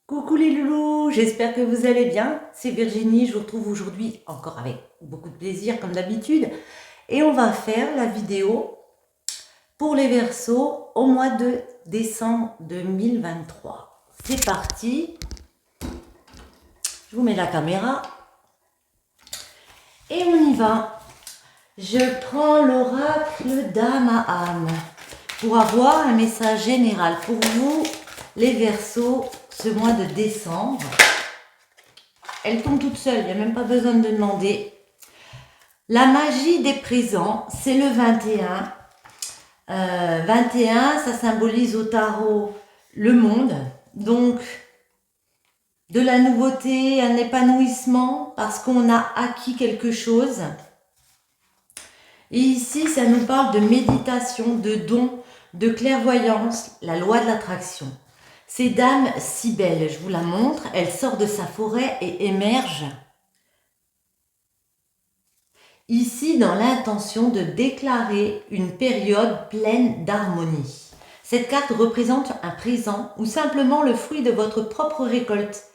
Coucou les loulous, j'espère que vous allez bien. C'est Virginie, je vous retrouve aujourd'hui encore avec beaucoup de plaisir comme d'habitude. Et on va faire la vidéo pour les Verseaux au mois de décembre 2023. C'est parti. Je vous mets la caméra. Et on y va. Je prends l'oracle d'âme à âme pour avoir un message général pour vous, les Verseaux, ce mois de décembre. Elle tombe toute seule, il n'y a même pas besoin de demander. La magie des présents, c'est le 21. 21, ça symbolise au tarot le monde. Donc, de la nouveauté, un épanouissement, parce qu'on a acquis quelque chose. Et ici, ça nous parle de méditation, de don, de clairvoyance, la loi de l'attraction. C'est Dame Cybèle, je vous la montre, elle sort de sa forêt et émerge ici dans l'intention de déclarer une période pleine d'harmonie. Cette carte représente un présent ou simplement le fruit de votre propre récolte.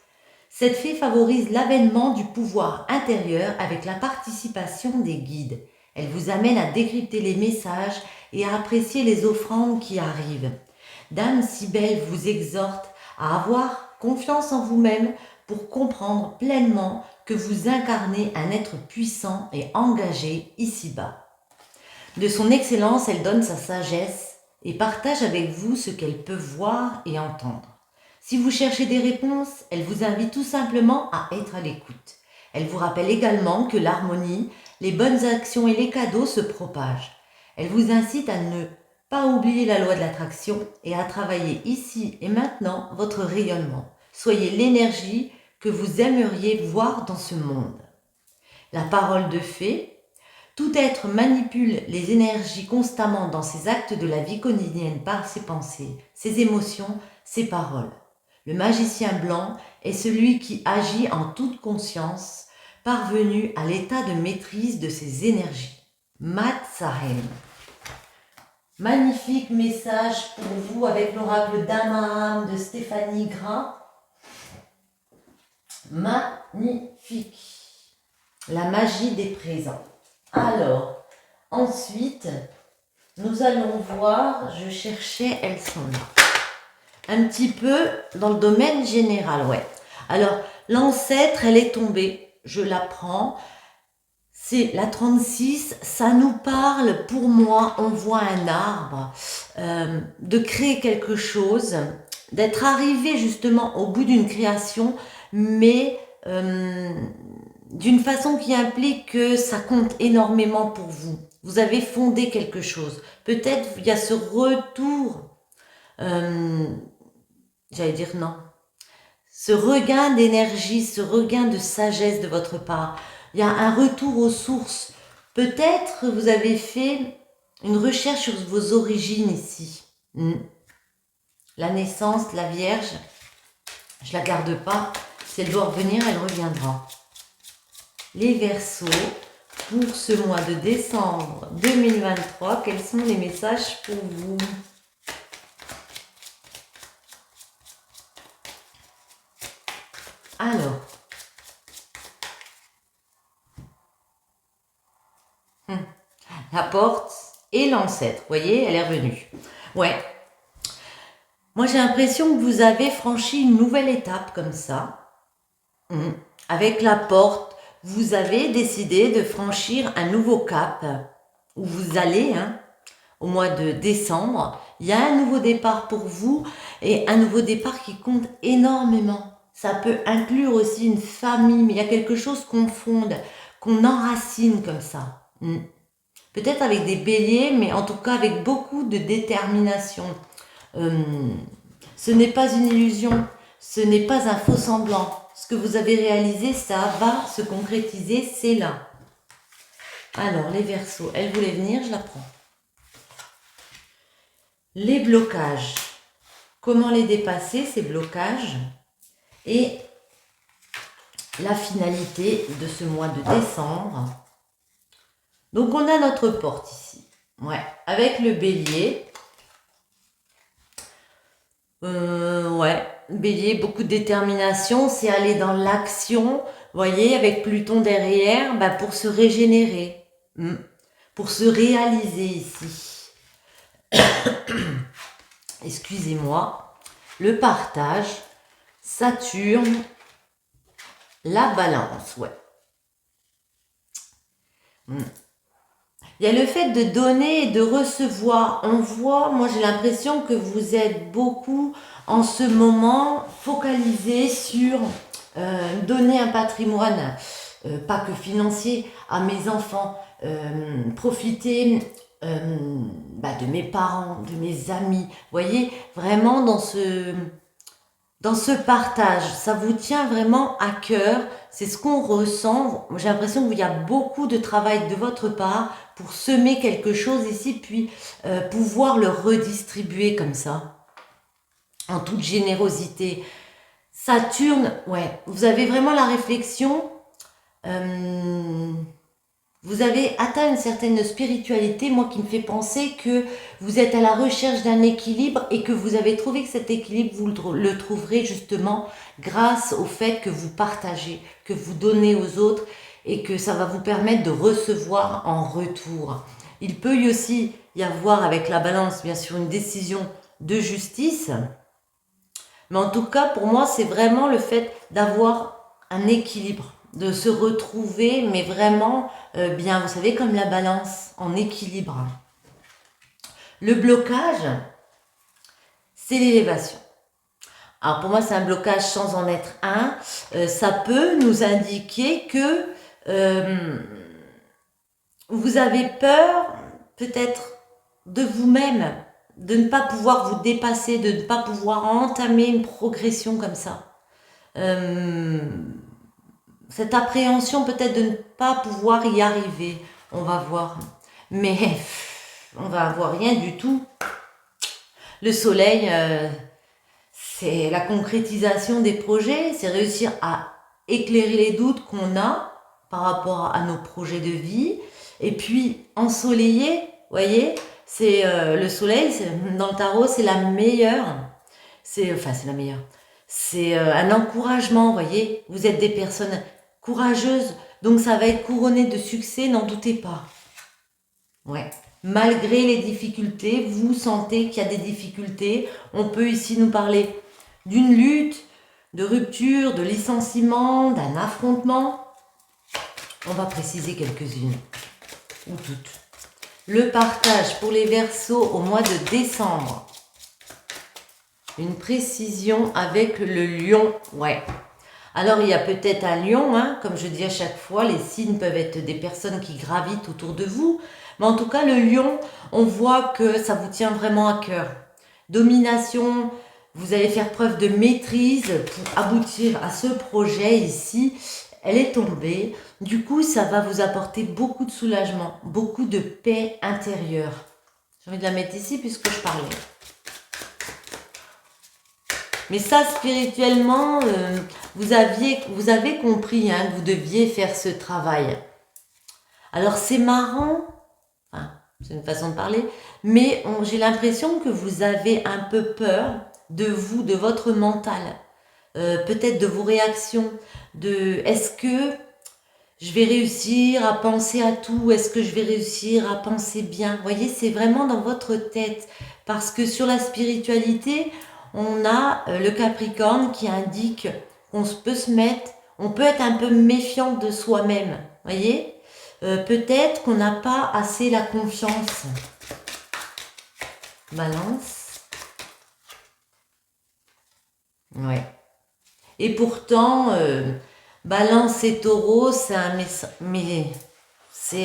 Cette fée favorise l'avènement du pouvoir intérieur avec la participation des guides. Elle vous amène à décrypter les messages et à apprécier les offrandes qui arrivent. Dame Cybèle vous exhorte à avoir confiance en vous-même pour comprendre pleinement que vous incarnez un être puissant et engagé ici-bas. De son excellence, elle donne sa sagesse et partage avec vous ce qu'elle peut voir et entendre. Si vous cherchez des réponses, elle vous invite tout simplement à être à l'écoute. Elle vous rappelle également que l'harmonie, les bonnes actions et les cadeaux se propagent. Elle vous incite à ne pas oublier la loi de l'attraction et à travailler ici et maintenant votre rayonnement. Soyez l'énergie que vous aimeriez voir dans ce monde. La parole de fée, tout être manipule les énergies constamment dans ses actes de la vie quotidienne par ses pensées, ses émotions, ses paroles. Le magicien blanc est celui qui agit en toute conscience, parvenu à l'état de maîtrise de ses énergies. Mat Sahem. Magnifique message pour vous avec l'oracle d'Amaham de Stéphanie Gras. Magnifique. La magie des présents. Alors, ensuite, nous allons voir, je cherchais, elles sont là. Un petit peu dans le domaine général, ouais. Alors, l'ancêtre, elle est tombée, je la prends. C'est la 36, ça nous parle, pour moi, on voit un arbre, de créer quelque chose, d'être arrivé justement au bout d'une création, mais d'une façon qui implique que ça compte énormément pour vous. Vous avez fondé quelque chose. Peut-être il y a ce retour, j'allais dire non, ce regain d'énergie, ce regain de sagesse de votre part. Il y a un retour aux sources. Peut-être vous avez fait une recherche sur vos origines ici. La naissance, la Vierge, je la garde pas. Si elle doit revenir, elle reviendra. Les Verseaux, pour ce mois de décembre 2023, quels sont les messages pour vous? Alors, la porte et l'ancêtre, vous voyez, elle est revenue. Ouais. Moi, j'ai l'impression que vous avez franchi une nouvelle étape comme ça. Avec la porte, vous avez décidé de franchir un nouveau cap où vous allez, au mois de décembre. Il y a un nouveau départ pour vous et un nouveau départ qui compte énormément. Ça peut inclure aussi une famille, mais il y a quelque chose qu'on fonde, qu'on enracine comme ça. Peut-être avec des béliers, mais en tout cas avec beaucoup de détermination. Ce n'est pas une illusion, ce n'est pas un faux semblant. Ce que vous avez réalisé, ça va se concrétiser, c'est là. Alors, les Verseaux, elle voulait venir, je la prends. Les blocages. Comment les dépasser, ces blocages? Et la finalité de ce mois de décembre. Donc, on a notre porte ici. Ouais, avec le bélier. Ouais, Bélier, beaucoup de détermination, c'est aller dans l'action, voyez, avec Pluton derrière, bah, pour se régénérer, pour se réaliser ici. Excusez-moi. Le partage, Saturne, la balance, ouais. Il y a le fait de donner et de recevoir. On voit, moi j'ai l'impression que vous êtes beaucoup en ce moment focalisé sur donner un patrimoine, pas que financier, à mes enfants, profiter de mes parents, de mes amis. Vous voyez, vraiment dans ce partage, ça vous tient vraiment à cœur, c'est ce qu'on ressent. J'ai l'impression qu'il y a beaucoup de travail de votre part pour semer quelque chose ici, puis pouvoir le redistribuer comme ça, en toute générosité. Saturne, ouais, vous avez vraiment la réflexion, vous avez atteint une certaine spiritualité, moi qui me fait penser que vous êtes à la recherche d'un équilibre et que vous avez trouvé que cet équilibre, vous le trouverez justement grâce au fait que vous partagez, que vous donnez aux autres et que ça va vous permettre de recevoir en retour. Il peut y aussi y avoir avec la balance, bien sûr, une décision de justice, mais en tout cas, pour moi, c'est vraiment le fait d'avoir un équilibre, de se retrouver, mais vraiment bien, vous savez, comme la balance, en équilibre. Le blocage, c'est l'élévation. Alors pour moi, c'est un blocage sans en être un. Ça peut nous indiquer que vous avez peur, peut-être, de vous-même, de ne pas pouvoir vous dépasser, de ne pas pouvoir entamer une progression comme ça. Cette appréhension peut-être de ne pas pouvoir y arriver, on va voir. Mais on va avoir rien du tout. Le soleil, c'est la concrétisation des projets, c'est réussir à éclairer les doutes qu'on a par rapport à nos projets de vie. Et puis ensoleiller, voyez, c'est le soleil, dans le tarot, c'est la meilleure. C'est la meilleure. C'est un encouragement, voyez. Vous êtes des personnes courageuses, donc ça va être couronné de succès, n'en doutez pas. Ouais. Malgré les difficultés, vous sentez qu'il y a des difficultés. On peut ici nous parler d'une lutte, de rupture, de licenciement, d'un affrontement. On va préciser quelques-unes, ou toutes. Le partage pour les Verseaux au mois de décembre. Une précision avec le lion, ouais. Alors il y a peut-être un lion, hein, comme je dis à chaque fois, les signes peuvent être des personnes qui gravitent autour de vous. Mais en tout cas, le lion, on voit que ça vous tient vraiment à cœur. Domination, vous allez faire preuve de maîtrise pour aboutir à ce projet ici. Elle est tombée. Du coup, ça va vous apporter beaucoup de soulagement, beaucoup de paix intérieure. J'ai envie de la mettre ici puisque je parlais. Mais ça, spirituellement, vous avez compris hein, que vous deviez faire ce travail. Alors, c'est marrant, enfin, c'est une façon de parler, mais j'ai l'impression que vous avez un peu peur de vous, de votre mental, peut-être de vos réactions, de est-ce que je vais réussir à penser à tout, est-ce que je vais réussir à penser bien. Vous voyez, c'est vraiment dans votre tête, parce que sur la spiritualité, on a le Capricorne qui indique qu'on on peut être un peu méfiant de soi-même, voyez. Peut-être qu'on n'a pas assez la confiance. Balance. Ouais. Et pourtant, Balance et Taureau, c'est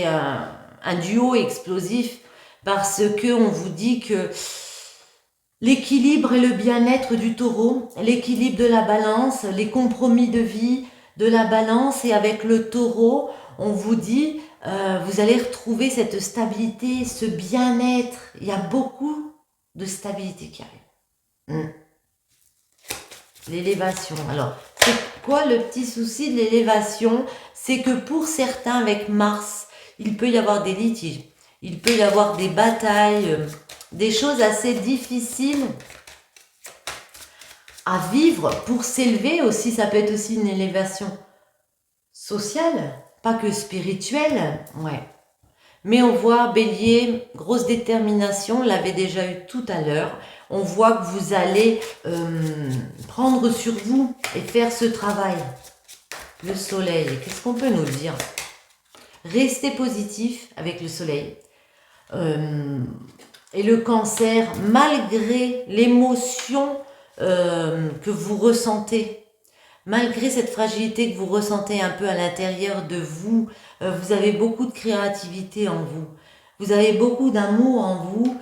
un duo explosif parce que on vous dit que l'équilibre et le bien-être du Taureau, l'équilibre de la Balance, les compromis de vie de la Balance et avec le Taureau, on vous dit vous allez retrouver cette stabilité, ce bien-être. Il y a beaucoup de stabilité qui arrive. L'élévation. Alors, c'est quoi le petit souci de l'élévation? C'est que pour certains, avec Mars, il peut y avoir des litiges, il peut y avoir des batailles, des choses assez difficiles à vivre pour s'élever aussi. Ça peut être aussi une élévation sociale, pas que spirituelle. Ouais. Mais on voit, Bélier, grosse détermination, on l'avait déjà eu tout à l'heure. On voit que vous allez prendre sur vous et faire ce travail. Le soleil, qu'est-ce qu'on peut nous dire? Restez positif avec le soleil. Et le cancer, malgré l'émotion que vous ressentez, malgré cette fragilité que vous ressentez un peu à l'intérieur de vous, vous avez beaucoup de créativité en vous. Vous avez beaucoup d'amour en vous.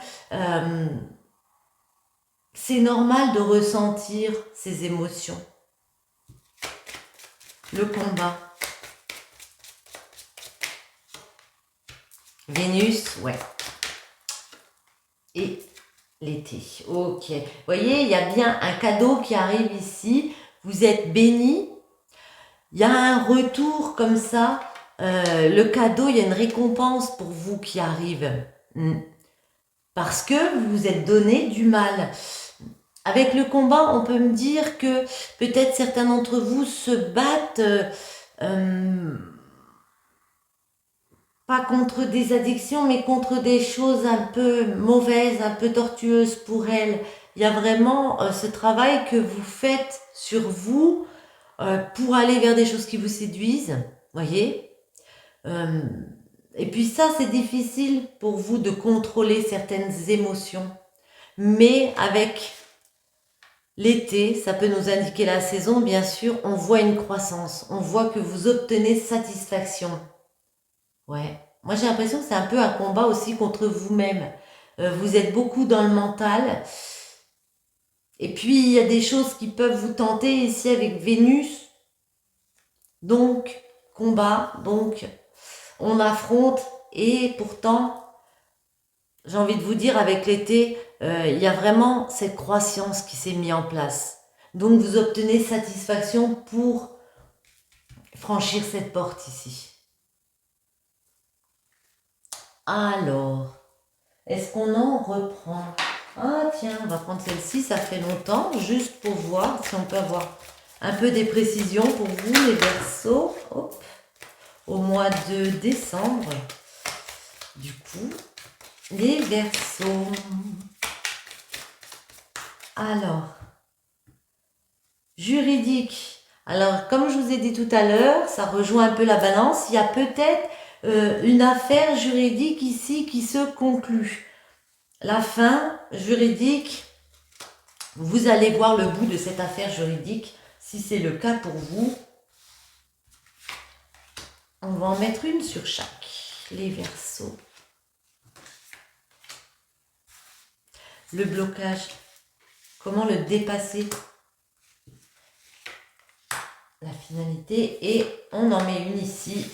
C'est normal de ressentir ces émotions. Le combat. Vénus, ouais. Et l'été. Ok. Vous voyez, il y a bien un cadeau qui arrive ici. Vous êtes béni. Il y a un retour comme ça. Le cadeau, il y a une récompense pour vous qui arrive. Parce que vous vous êtes donné du mal. Avec le combat, on peut me dire que peut-être certains d'entre vous se battent pas contre des addictions, mais contre des choses un peu mauvaises, un peu tortueuses pour elles. Il y a vraiment ce travail que vous faites sur vous pour aller vers des choses qui vous séduisent, voyez. Et puis ça, c'est difficile pour vous de contrôler certaines émotions. Mais avec l'été, ça peut nous indiquer la saison, bien sûr, on voit une croissance. On voit que vous obtenez satisfaction. Ouais. Moi, j'ai l'impression que c'est un peu un combat aussi contre vous-même. Vous êtes beaucoup dans le mental. Et puis, il y a des choses qui peuvent vous tenter ici avec Vénus. Donc, combat. Donc, on affronte. Et pourtant, j'ai envie de vous dire, avec l'été, il y a vraiment cette croissance qui s'est mise en place. Donc, vous obtenez satisfaction pour franchir cette porte ici. Alors, est-ce qu'on en reprend? Ah tiens, on va prendre celle-ci, ça fait longtemps, juste pour voir si on peut avoir un peu des précisions pour vous les Verseaux. Hop, au mois de décembre, du coup, les Verseaux. Alors, juridique. Alors, comme je vous ai dit tout à l'heure, ça rejoint un peu la balance, il y a peut-être une affaire juridique ici qui se conclut. La fin juridique, vous allez voir le bout de cette affaire juridique, si c'est le cas pour vous. On va en mettre une sur chaque, les Verseaux. Le blocage, comment le dépasser? La finalité, et on en met une ici.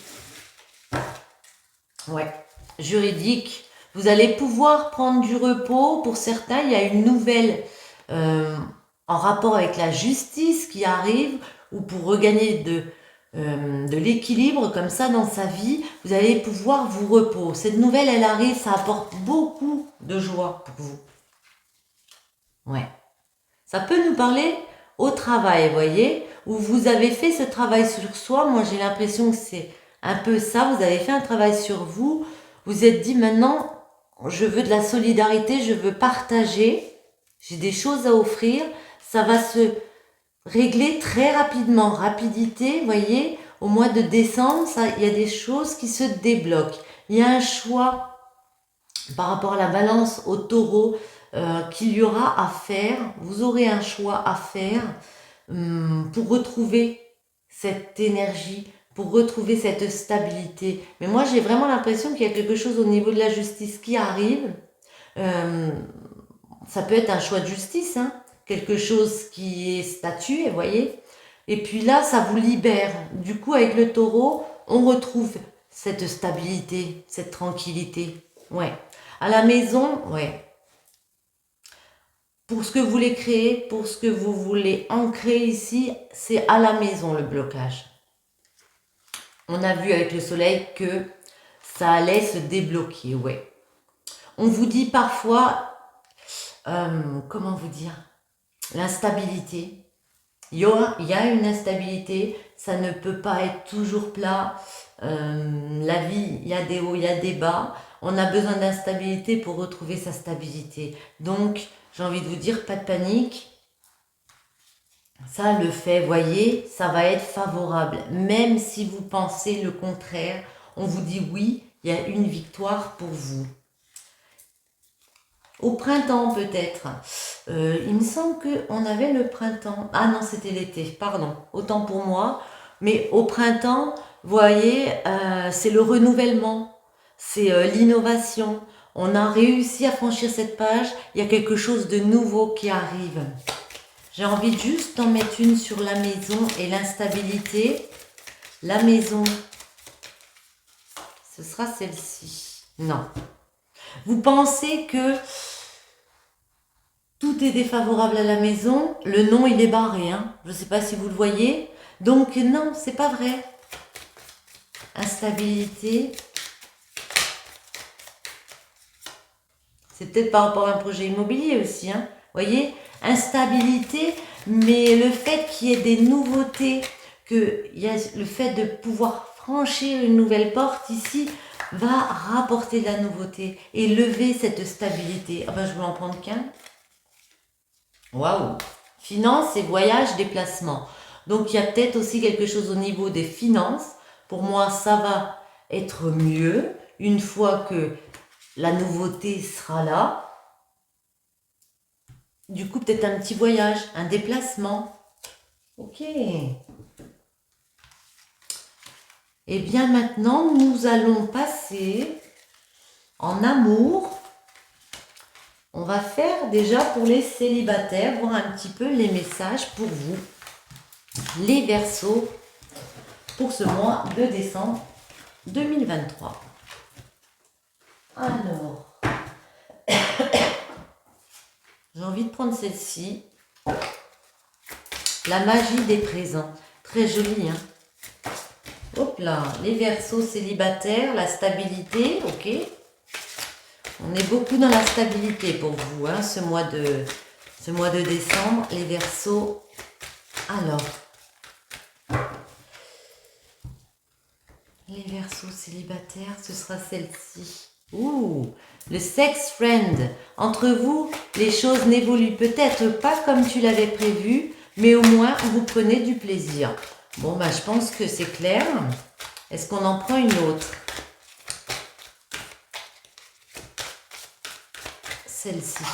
Ouais, juridique. Vous allez pouvoir prendre du repos. Pour certains, il y a une nouvelle en rapport avec la justice qui arrive, ou pour regagner de l'équilibre comme ça dans sa vie, vous allez pouvoir vous reposer. Cette nouvelle, elle arrive, ça apporte beaucoup de joie pour vous. Ouais. Ça peut nous parler au travail, voyez, où vous avez fait ce travail sur soi. Moi, j'ai l'impression que c'est un peu ça. Vous avez fait un travail sur vous. Vous êtes dit maintenant, je veux de la solidarité, je veux partager. J'ai des choses à offrir. Ça va se régler très rapidement. Rapidité, voyez, au mois de décembre, il y a des choses qui se débloquent. Il y a un choix par rapport à la balance, au taureau, qu'il y aura à faire. Vous aurez un choix à faire pour retrouver cette énergie, pour retrouver cette stabilité. Mais moi, j'ai vraiment l'impression qu'il y a quelque chose au niveau de la justice qui arrive. Ça peut être un choix de justice, hein, quelque chose qui est statué, vous voyez. Et puis là, ça vous libère. Du coup, avec le taureau, on retrouve cette stabilité, cette tranquillité. Ouais. À la maison, ouais. Pour ce que vous voulez créer, pour ce que vous voulez ancrer ici, c'est à la maison le blocage. On a vu avec le soleil que ça allait se débloquer, ouais. On vous dit parfois, comment vous dire, l'instabilité. il y a une instabilité, ça ne peut pas être toujours plat. La vie, il y a des hauts, il y a des bas. On a besoin d'instabilité pour retrouver sa stabilité. Donc, j'ai envie de vous dire, pas de panique. Ça le fait, voyez, ça va être favorable. Même si vous pensez le contraire, on vous dit oui, il y a une victoire pour vous. Au printemps peut-être. Il me semble qu'on avait le printemps. Ah non, c'était l'été, pardon. Autant pour moi. Mais au printemps, vous voyez, c'est le renouvellement. C'est l'innovation. On a réussi à franchir cette page. Il y a quelque chose de nouveau qui arrive. J'ai envie juste d'en mettre une sur la maison et l'instabilité. La maison, ce sera celle-ci. Non. Vous pensez que tout est défavorable à la maison, le nom il est barré, hein. Je ne sais pas si vous le voyez. Donc non, c'est pas vrai. Instabilité. C'est peut-être par rapport à un projet immobilier aussi, hein. Voyez, instabilité, mais le fait qu'il y ait des nouveautés, qu'il y a le fait de pouvoir franchir une nouvelle porte ici, va rapporter de la nouveauté et lever cette stabilité. Ah ben, je vais en prendre qu'un. Waouh! Finances et voyages, déplacements. Donc, il y a peut-être aussi quelque chose au niveau des finances. Pour moi, ça va être mieux une fois que la nouveauté sera là. Du coup, peut-être un petit voyage, un déplacement. Ok. Et bien maintenant, nous allons passer en amour. On va faire déjà pour les célibataires, voir un petit peu les messages pour vous, les Verseaux, pour ce mois de décembre 2023. Alors, j'ai envie de prendre celle-ci. La magie des présents. Très jolie, hein. Hop là, les Verseaux célibataires, la stabilité, ok. On est beaucoup dans la stabilité pour vous, hein, ce mois de décembre, les Verseaux. Alors, les Verseaux célibataires, ce sera celle-ci. Ouh, le sex friend. Entre vous, les choses n'évoluent peut-être pas comme tu l'avais prévu, mais au moins vous prenez du plaisir. Bon, bah, je pense que c'est clair. Est-ce qu'on en prend une autre? Celle-ci.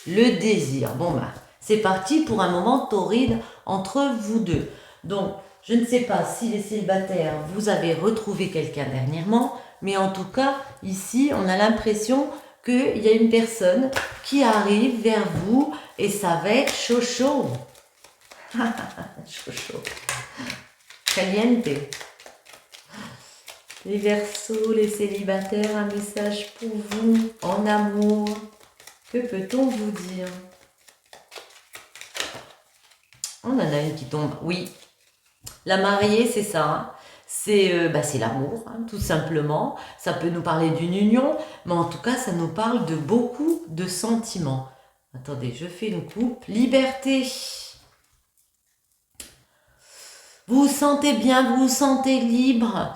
Le désir. Bon, bah, c'est parti pour un moment torride entre vous deux. Donc, je ne sais pas si les célibataires, vous avez retrouvé quelqu'un dernièrement, mais en tout cas, ici, on a l'impression qu'il y a une personne qui arrive vers vous et ça va être chaud chaud. Chaud chaud. Caliente. Les Verseaux, les célibataires, un message pour vous en amour. Que peut-on vous dire? On en a une qui tombe. Oui. La mariée, c'est ça. Hein. C'est l'amour, hein, tout simplement. Ça peut nous parler d'une union, mais en tout cas, ça nous parle de beaucoup de sentiments. Attendez, je fais une coupe. Liberté. Vous vous sentez bien, vous vous sentez libre,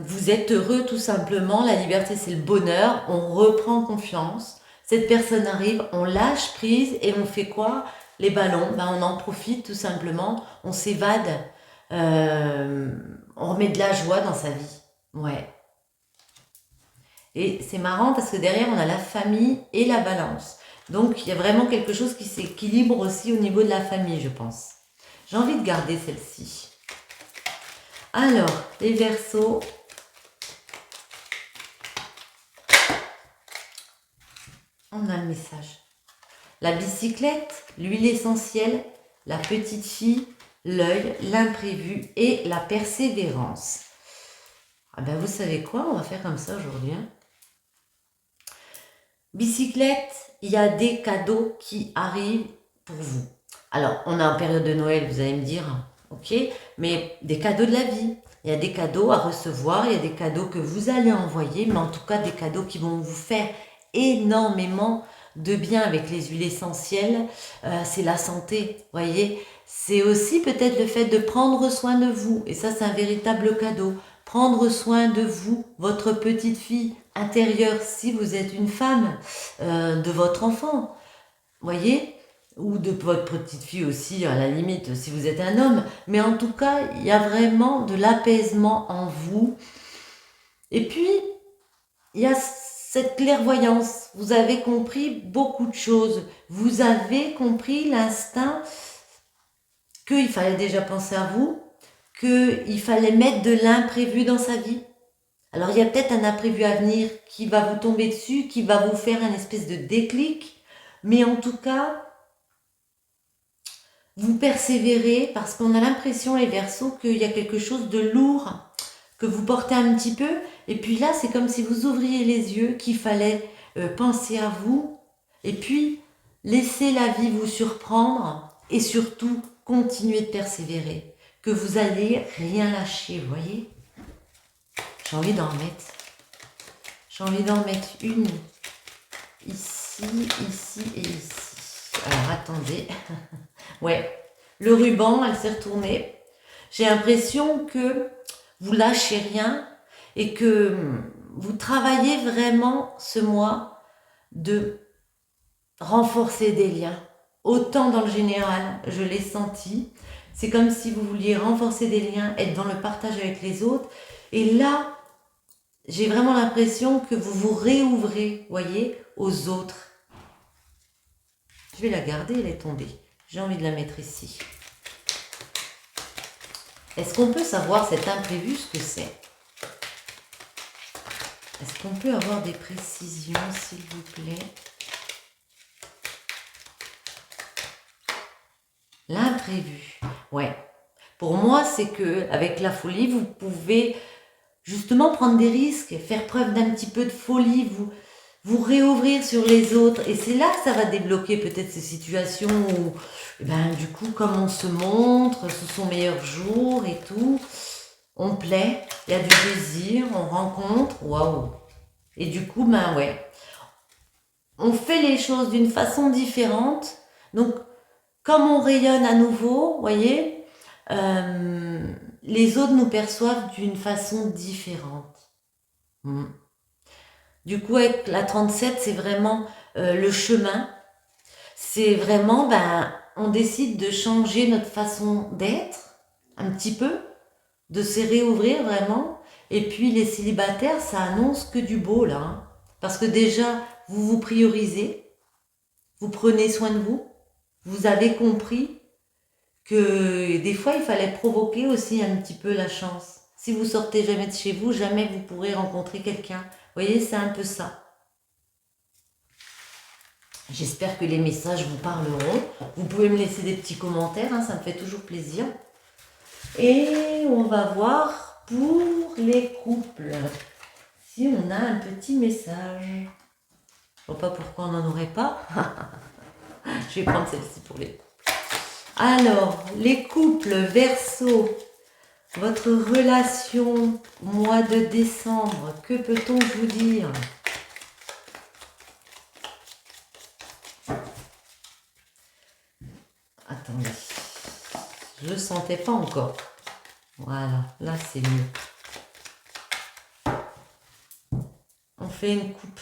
vous êtes heureux tout simplement. La liberté, c'est le bonheur. On reprend confiance. Cette personne arrive, on lâche prise et on fait quoi? Les ballons, on en profite tout simplement. On s'évade. On remet de la joie dans sa vie. Ouais. Et c'est marrant parce que derrière, on a la famille et la balance. Donc, il y a vraiment quelque chose qui s'équilibre aussi au niveau de la famille, je pense. J'ai envie de garder celle-ci. Alors, les Verseaux. On a le message. La bicyclette, l'huile essentielle, la petite fille, l'œil, l'imprévu et la persévérance. Ah ben vous savez quoi, on va faire comme ça aujourd'hui. Hein. Bicyclette, il y a des cadeaux qui arrivent pour vous. Alors, on est en période de Noël, vous allez me dire, ok, mais des cadeaux de la vie. Il y a des cadeaux à recevoir, il y a des cadeaux que vous allez envoyer, mais en tout cas des cadeaux qui vont vous faire énormément de bien avec les huiles essentielles, c'est la santé, voyez. C'est aussi peut-être le fait de prendre soin de vous, et ça c'est un véritable cadeau. Prendre soin de vous, votre petite fille intérieure, si vous êtes une femme, de votre enfant, voyez, ou de votre petite fille aussi, à la limite, si vous êtes un homme. Mais en tout cas, il y a vraiment de l'apaisement en vous. Et puis, il y a cette clairvoyance. Vous avez compris beaucoup de choses. Vous avez compris l'instinct qu'il fallait déjà penser à vous, qu'il fallait mettre de l'imprévu dans sa vie. Alors, il y a peut-être un imprévu à venir qui va vous tomber dessus, qui va vous faire un espèce de déclic. Mais en tout cas, vous persévérez parce qu'on a l'impression, les Verseaux, qu'il y a quelque chose de lourd que vous portez un petit peu. Et puis là, c'est comme si vous ouvriez les yeux, qu'il fallait penser à vous. Et puis, laisser la vie vous surprendre et surtout, continuer de persévérer. Que vous allez rien lâcher, vous voyez. J'ai envie d'en mettre. J'ai envie d'en mettre une ici, ici et ici. Alors, attendez. Ouais, le ruban, elle s'est retournée. J'ai l'impression que vous lâchez rien et que vous travaillez vraiment ce mois de renforcer des liens. Autant dans le général, je l'ai senti. C'est comme si vous vouliez renforcer des liens, être dans le partage avec les autres. Et là, j'ai vraiment l'impression que vous vous réouvrez, voyez, aux autres. Je vais la garder, elle est tombée. J'ai envie de la mettre ici. Est-ce qu'on peut savoir cet imprévu, ce que c'est? Est-ce qu'on peut avoir des précisions, s'il vous plaît? L'imprévu. Ouais. Pour moi, c'est que avec la folie, vous pouvez justement prendre des risques, faire preuve d'un petit peu de folie, vous réouvrir sur les autres. Et c'est là que ça va débloquer peut-être ces situations où, du coup, comme on se montre, ce sont meilleurs jours et tout, on plaît, il y a du désir, on rencontre, waouh. Et du coup, ouais, on fait les choses d'une façon différente. Donc, comme on rayonne à nouveau, voyez, les autres nous perçoivent d'une façon différente. Du coup, avec la 37, c'est vraiment le chemin. C'est vraiment, on décide de changer notre façon d'être, un petit peu, de se réouvrir vraiment. Et puis, les célibataires, ça annonce que du beau, là. Hein. Parce que déjà, vous vous priorisez, vous prenez soin de vous, vous avez compris que des fois, il fallait provoquer aussi un petit peu la chance. Si vous sortez jamais de chez vous, jamais vous pourrez rencontrer quelqu'un. Vous voyez, c'est un peu ça. J'espère que les messages vous parleront. Vous pouvez me laisser des petits commentaires, hein, ça me fait toujours plaisir. Et on va voir pour les couples. Si on a un petit message. Je ne vois pas pourquoi on n'en aurait pas. Je vais prendre celle-ci pour les couples. Alors, les couples Verseau, votre relation mois de décembre, que peut-on vous dire? Attendez, je ne le sentais pas encore. Voilà, là c'est mieux. On fait une coupe.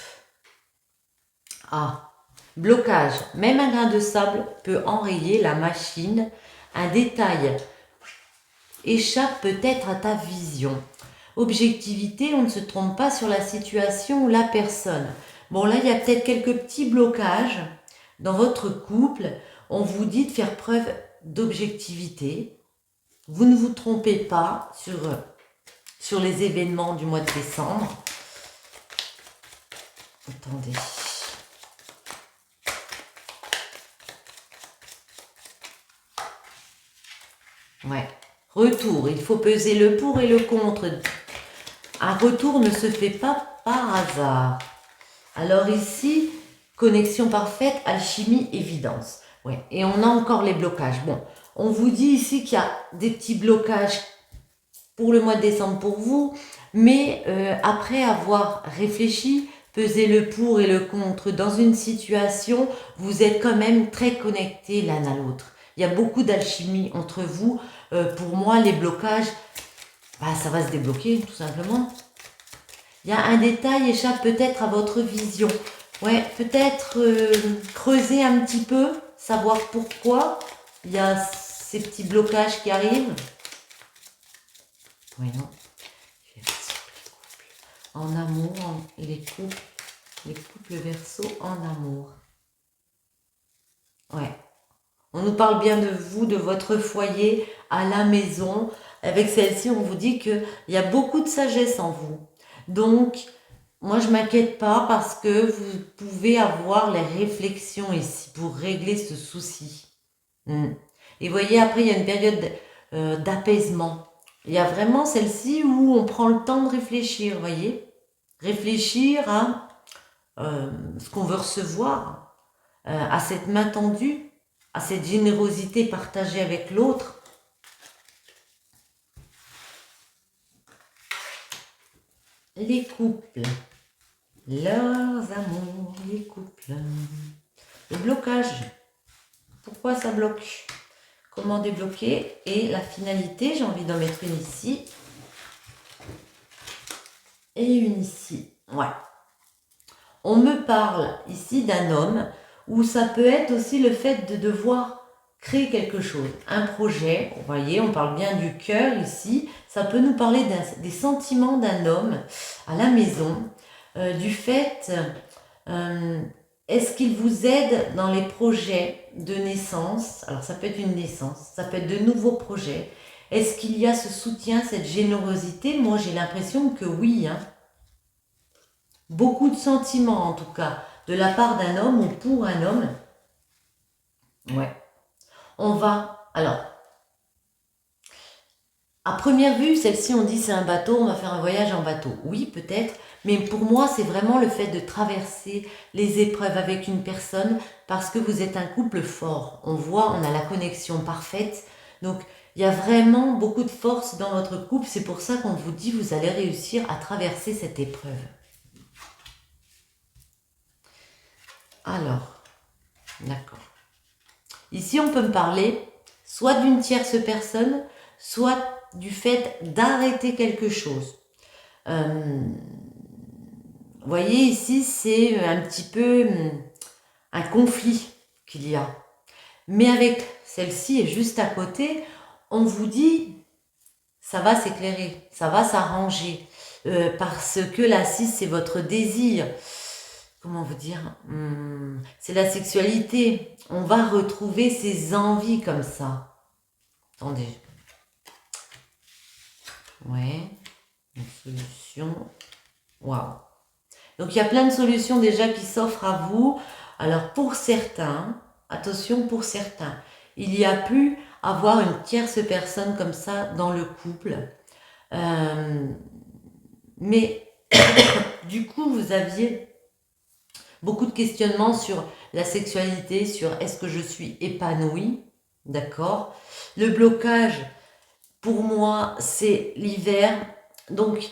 Ah, blocage. Même un grain de sable peut enrayer la machine. Un détail échappe peut-être à ta vision. Objectivité, on ne se trompe pas sur la situation ou la personne. Bon, là, il y a peut-être quelques petits blocages dans votre couple. On vous dit de faire preuve d'objectivité. Vous ne vous trompez pas sur les événements du mois de décembre. Attendez. Ouais. Retour. Il faut peser le pour et le contre. Un retour ne se fait pas par hasard. Alors ici, connexion parfaite, alchimie, évidence. Ouais. Et on a encore les blocages. Bon, on vous dit ici qu'il y a des petits blocages pour le mois de décembre pour vous, mais après avoir réfléchi, peser le pour et le contre. Dans une situation, vous êtes quand même très connectés l'un à l'autre. Il y a beaucoup d'alchimie entre vous. Pour moi, les blocages, bah, ça va se débloquer, tout simplement. Il y a un détail échappe peut-être à votre vision. Ouais, peut-être creuser un petit peu, savoir pourquoi il y a ces petits blocages qui arrivent. Oui, non. En amour, les couples Verseau en amour. Ouais. On nous parle bien de vous, de votre foyer, à la maison. Avec celle-ci, on vous dit qu'il y a beaucoup de sagesse en vous. Donc, moi, je ne m'inquiète pas parce que vous pouvez avoir les réflexions ici pour régler ce souci. Et voyez, après, il y a une période d'apaisement. Il y a vraiment celle-ci où on prend le temps de réfléchir, voyez. Réfléchir à ce qu'on veut recevoir, à cette main tendue, à cette générosité partagée avec l'autre. Les couples, leurs amours, les couples. Le blocage, pourquoi ça bloque? Comment débloquer? Et la finalité, j'ai envie d'en mettre une ici. Et une ici, ouais. On me parle ici d'un homme où ça peut être aussi le fait de devoir créer quelque chose, un projet. Vous voyez, on parle bien du cœur ici. Ça peut nous parler des sentiments d'un homme à la maison, du fait, est-ce qu'il vous aide dans les projets de naissance? Alors ça peut être une naissance, ça peut être de nouveaux projets. Est-ce qu'il y a ce soutien, cette générosité? Moi j'ai l'impression que oui, hein. Beaucoup de sentiments en tout cas, de la part d'un homme ou pour un homme. Ouais. On va, alors, à première vue, celle-ci on dit c'est un bateau, on va faire un voyage en bateau. Oui, peut-être, mais pour moi c'est vraiment le fait de traverser les épreuves avec une personne parce que vous êtes un couple fort. On voit, on a la connexion parfaite. Donc, il y a vraiment beaucoup de force dans votre couple. C'est pour ça qu'on vous dit vous allez réussir à traverser cette épreuve. Alors, d'accord. Ici, on peut me parler soit d'une tierce personne, soit du fait d'arrêter quelque chose. Vous voyez, ici, c'est un petit peu un conflit qu'il y a. Mais avec celle-ci et juste à côté, on vous dit, ça va s'éclairer, ça va s'arranger. Parce que la 6, c'est votre désir. Comment vous dire, c'est la sexualité. On va retrouver ses envies comme ça. Attendez. Ouais. Une solution. Waouh. Donc il y a plein de solutions déjà qui s'offrent à vous. Alors pour certains, attention pour certains, il y a pu avoir une tierce personne comme ça dans le couple. Mais du coup, vous aviez beaucoup de questionnements sur la sexualité, sur est-ce que je suis épanouie, d'accord? Le blocage, pour moi, c'est l'hiver. Donc,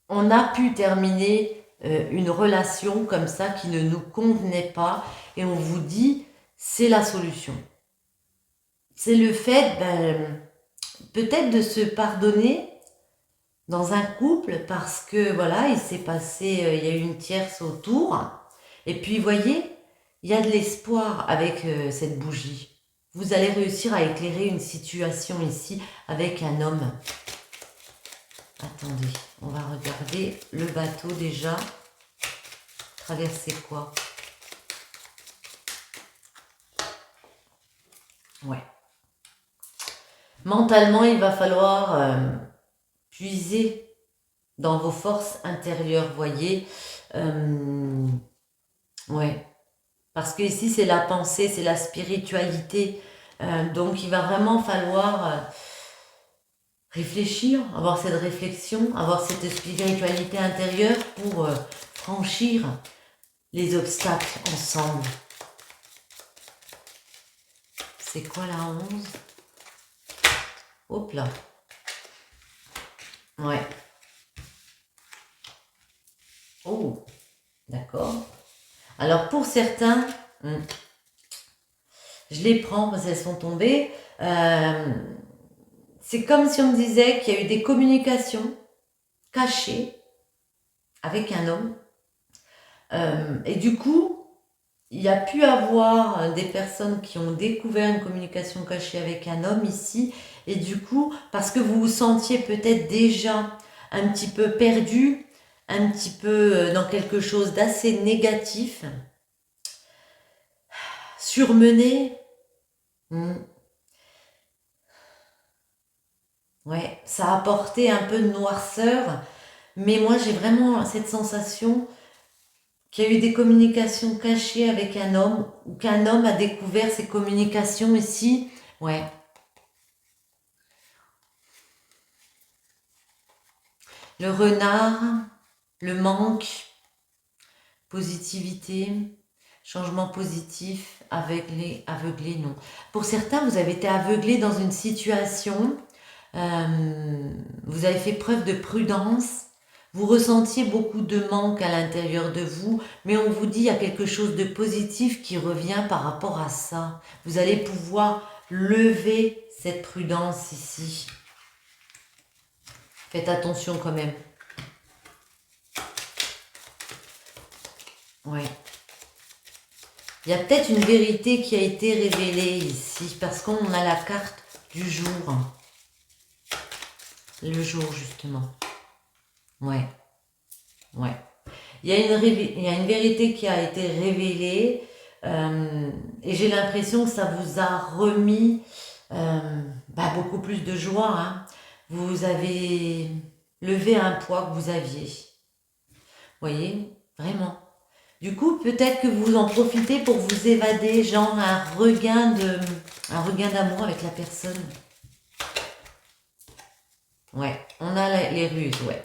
on a pu terminer une relation comme ça qui ne nous convenait pas et on vous dit, c'est la solution. C'est le fait, peut-être de se pardonner dans un couple parce que voilà, il s'est passé, il y a eu une tierce autour. Et puis, vous voyez, il y a de l'espoir avec cette bougie. Vous allez réussir à éclairer une situation ici avec un homme. Attendez, on va regarder le bateau déjà. Traverser quoi? Ouais. Mentalement, il va falloir puiser dans vos forces intérieures, voyez. Ouais. Parce que ici, c'est la pensée, c'est la spiritualité. Donc, il va vraiment falloir réfléchir, avoir cette réflexion, avoir cette spiritualité intérieure pour franchir les obstacles ensemble. C'est quoi la 11? Hop là. Ouais. Oh, d'accord. Alors pour certains, je les prends parce qu'elles sont tombées. C'est comme si on me disait qu'il y a eu des communications cachées avec un homme. Et du coup, il y a pu avoir des personnes qui ont découvert une communication cachée avec un homme ici. Et du coup, parce que vous vous sentiez peut-être déjà un petit peu perdu, un petit peu dans quelque chose d'assez négatif, surmené. Ouais, ça a apporté un peu de noirceur, mais moi j'ai vraiment cette sensation qu'il y a eu des communications cachées avec un homme, ou qu'un homme a découvert ces communications ici. Ouais. Le renard, le manque, positivité, changement positif, aveuglé, non. Pour certains, vous avez été aveuglé dans une situation, vous avez fait preuve de prudence, vous ressentiez beaucoup de manque à l'intérieur de vous, mais on vous dit il y a quelque chose de positif qui revient par rapport à ça. Vous allez pouvoir lever cette prudence ici. Faites attention quand même. Ouais. Il y a peut-être une vérité qui a été révélée ici, parce qu'on a la carte du jour. Le jour, justement. Ouais. Ouais. Il y a une vérité qui a été révélée, et j'ai l'impression que ça vous a remis beaucoup plus de joie. Hein. Vous avez levé un poids que vous aviez. Vous voyez, vraiment. Du coup, peut-être que vous en profitez pour vous évader, genre un regain d'amour avec la personne. Ouais, on a les ruses, ouais.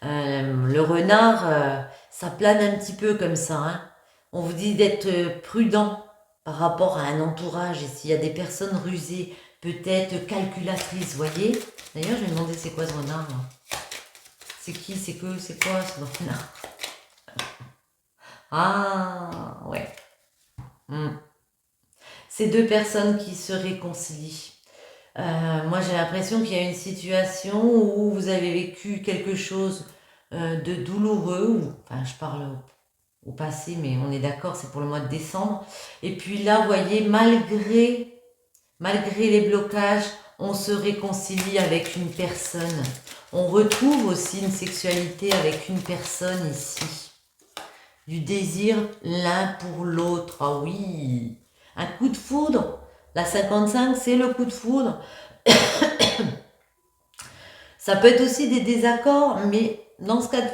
Le renard, ça plane un petit peu comme ça. Hein. On vous dit d'être prudent par rapport à un entourage. Et s'il y a des personnes rusées, peut-être calculatrices, voyez. D'ailleurs, je vais me demander c'est quoi ce renard là. C'est qui, c'est que, c'est quoi ce renard? Ah, ouais. Ces deux personnes qui se réconcilient. Moi, j'ai l'impression qu'il y a une situation où vous avez vécu quelque chose de douloureux, enfin, je parle au passé, mais on est d'accord, c'est pour le mois de décembre. Et puis là, vous voyez, malgré les blocages, on se réconcilie avec une personne. On retrouve aussi une sexualité avec une personne ici. Du désir l'un pour l'autre. Ah oui, un coup de foudre. La 55, c'est le coup de foudre. Ça peut être aussi des désaccords, mais dans ce cas de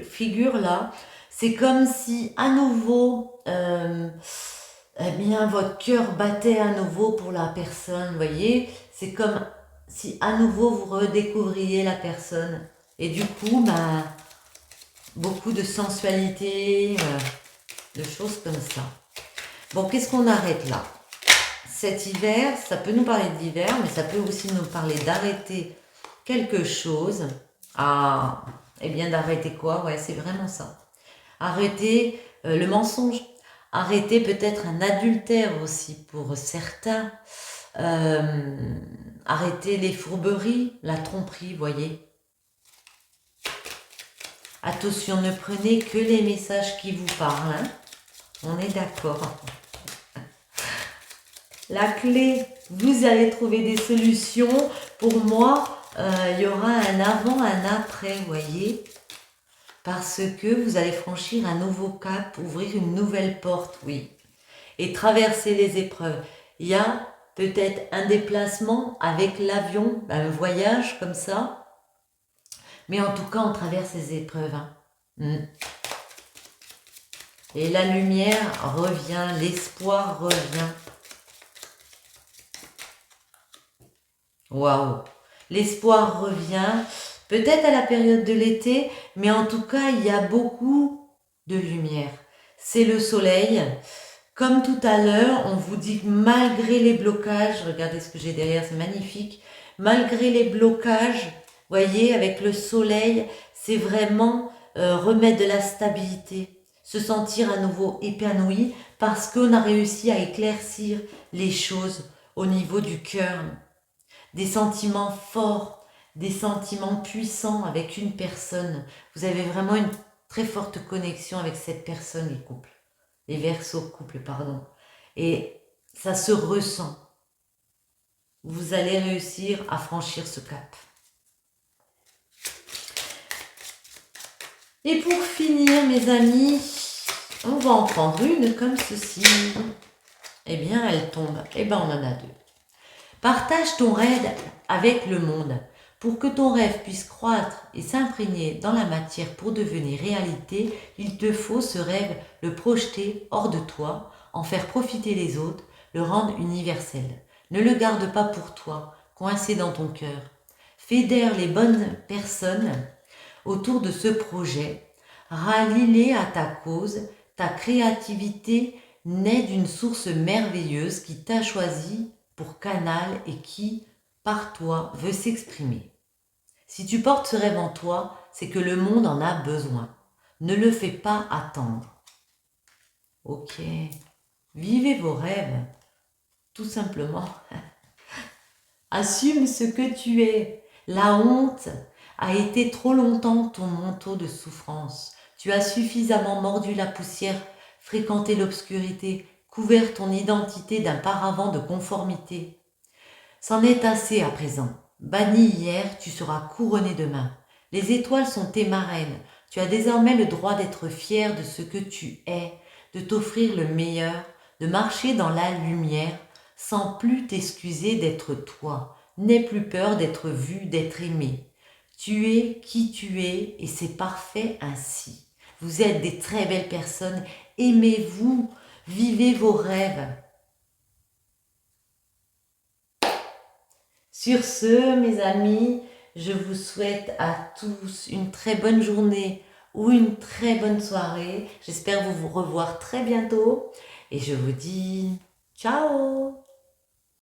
figure-là, c'est comme si à nouveau, eh bien, votre cœur battait à nouveau pour la personne, vous voyez. C'est comme si à nouveau vous redécouvriez la personne. Et du coup, beaucoup de sensualité, de choses comme ça. Bon, qu'est-ce qu'on arrête là? Cet hiver, ça peut nous parler d'hiver, mais ça peut aussi nous parler d'arrêter quelque chose. Ah, eh bien d'arrêter quoi? Ouais, c'est vraiment ça. Arrêter le mensonge. Arrêter peut-être un adultère aussi pour certains. Arrêter les fourberies, la tromperie, voyez. Attention, ne prenez que les messages qui vous parlent. Hein. On est d'accord. La clé, vous allez trouver des solutions. Pour moi, il y aura un avant, un après, vous voyez. Parce que vous allez franchir un nouveau cap, ouvrir une nouvelle porte, oui. Et traverser les épreuves. Il y a peut-être un déplacement avec l'avion, un voyage comme ça. Mais en tout cas, on traverse les épreuves. Hein. Et la lumière revient, l'espoir revient. Waouh! L'espoir revient, peut-être à la période de l'été, mais en tout cas, il y a beaucoup de lumière. C'est le soleil. Comme tout à l'heure, on vous dit que malgré les blocages, regardez ce que j'ai derrière, c'est magnifique. Malgré les blocages, voyez, avec le soleil, c'est vraiment remettre de la stabilité, se sentir à nouveau épanoui parce qu'on a réussi à éclaircir les choses au niveau du cœur. Des sentiments forts, des sentiments puissants avec une personne. Vous avez vraiment une très forte connexion avec cette personne, les couples. Les Verseaux couples, pardon. Et ça se ressent. Vous allez réussir à franchir ce cap. Et pour finir, mes amis, on va en prendre une comme ceci. Eh bien, elle tombe. Eh bien, on en a deux. Partage ton rêve avec le monde. Pour que ton rêve puisse croître et s'imprégner dans la matière pour devenir réalité, il te faut ce rêve le projeter hors de toi, en faire profiter les autres, le rendre universel. Ne le garde pas pour toi, coincé dans ton cœur. Fédère les bonnes personnes autour de ce projet. Rallie-les à ta cause. Ta créativité naît d'une source merveilleuse qui t'a choisi pour canal et qui, par toi, veut s'exprimer. Si tu portes ce rêve en toi, c'est que le monde en a besoin. Ne le fais pas attendre. Ok, vivez vos rêves, tout simplement. Assume ce que tu es. La honte a été trop longtemps ton manteau de souffrance. Tu as suffisamment mordu la poussière, fréquenté l'obscurité, couvert ton identité d'un paravent de conformité. C'en est assez à présent. Banni hier, tu seras couronné demain. Les étoiles sont tes marraines. Tu as désormais le droit d'être fier de ce que tu es, de t'offrir le meilleur, de marcher dans la lumière, sans plus t'excuser d'être toi. N'aie plus peur d'être vu, d'être aimé. Tu es qui tu es et c'est parfait ainsi. Vous êtes des très belles personnes. Aimez-vous, vivez vos rêves. Sur ce, mes amis, je vous souhaite à tous une très bonne journée ou une très bonne soirée. J'espère vous revoir très bientôt et je vous dis ciao!